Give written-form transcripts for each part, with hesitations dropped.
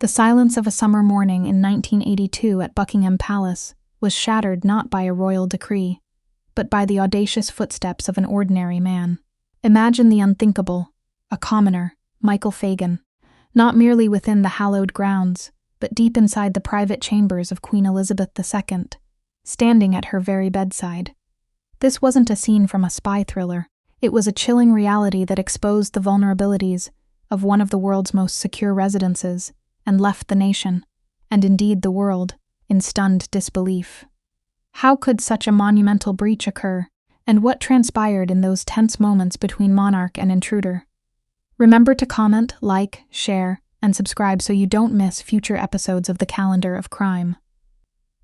The silence of a summer morning in 1982 at Buckingham Palace was shattered not by a royal decree, but by the audacious footsteps of an ordinary man. Imagine the unthinkable, a commoner, Michael Fagan, not merely within the hallowed grounds, but deep inside the private chambers of Queen Elizabeth II, standing at her very bedside. This wasn't a scene from a spy thriller. It was a chilling reality that exposed the vulnerabilities of one of the world's most secure residences and left the nation, and indeed the world, in stunned disbelief. How could such a monumental breach occur, and what transpired in those tense moments between monarch and intruder? Remember to comment, like, share, and subscribe so you don't miss future episodes of the Calendar of Crime.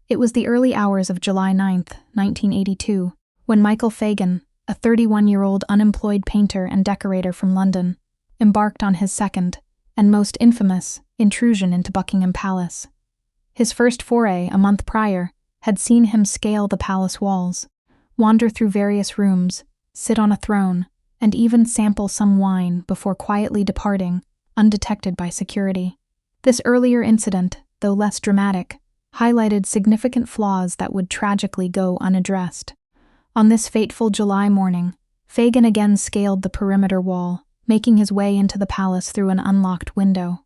It was the early hours of July 9th, 1982, when Michael Fagan, a 31-year-old unemployed painter and decorator from London, embarked on his second, and most infamous, intrusion into Buckingham Palace. His first foray, a month prior, had seen him scale the palace walls, wander through various rooms, sit on a throne, and even sample some wine before quietly departing, undetected by security. This earlier incident, though less dramatic, highlighted significant flaws that would tragically go unaddressed. On this fateful July morning, Fagan again scaled the perimeter wall, making his way into the palace through an unlocked window.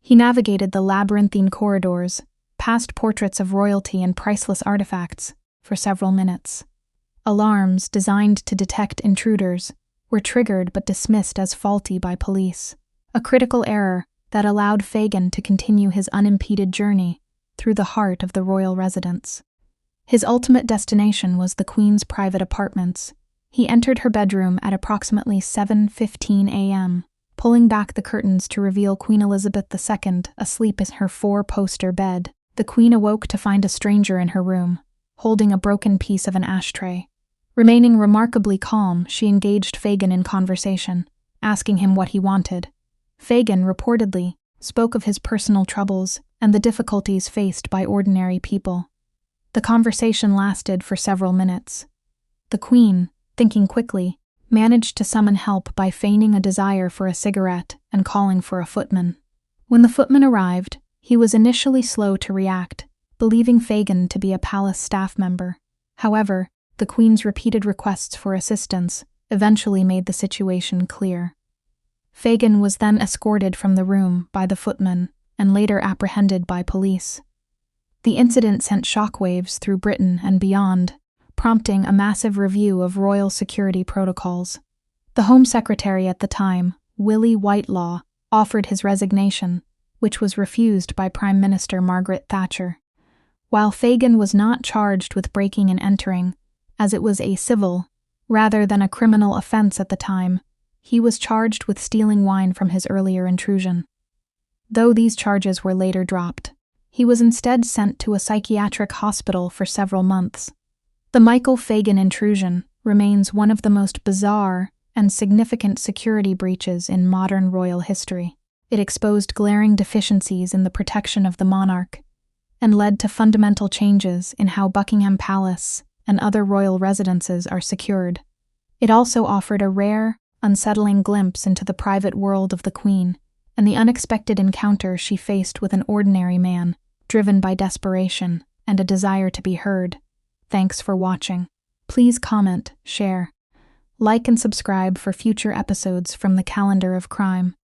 He navigated the labyrinthine corridors, past portraits of royalty and priceless artifacts, for several minutes. Alarms designed to detect intruders were triggered but dismissed as faulty by police, a critical error that allowed Fagan to continue his unimpeded journey through the heart of the royal residence. His ultimate destination was the Queen's private apartments. He entered her bedroom at approximately 7:15 a.m., pulling back the curtains to reveal Queen Elizabeth II asleep in her four-poster bed. The Queen awoke to find a stranger in her room, holding a broken piece of an ashtray. Remaining remarkably calm, she engaged Fagan in conversation, asking him what he wanted. Fagan, reportedly, spoke of his personal troubles and the difficulties faced by ordinary people. The conversation lasted for several minutes. The Queen, thinking quickly, managed to summon help by feigning a desire for a cigarette and calling for a footman. When the footman arrived, he was initially slow to react, believing Fagan to be a palace staff member. However, the Queen's repeated requests for assistance eventually made the situation clear. Fagan was then escorted from the room by the footman and later apprehended by police. The incident sent shockwaves through Britain and beyond, prompting a massive review of royal security protocols. The Home Secretary at the time, Willie Whitelaw, offered his resignation, which was refused by Prime Minister Margaret Thatcher. While Fagan was not charged with breaking and entering, as it was a civil, rather than a criminal offense at the time, he was charged with stealing wine from his earlier intrusion. Though these charges were later dropped, he was instead sent to a psychiatric hospital for several months. The Michael Fagan intrusion remains one of the most bizarre and significant security breaches in modern royal history. It exposed glaring deficiencies in the protection of the monarch and led to fundamental changes in how Buckingham Palace and other royal residences are secured. It also offered a rare, unsettling glimpse into the private world of the Queen and the unexpected encounter she faced with an ordinary man, driven by desperation and a desire to be heard. Thanks for watching. Please comment, share, like and subscribe for future episodes from the Calendar of Crime.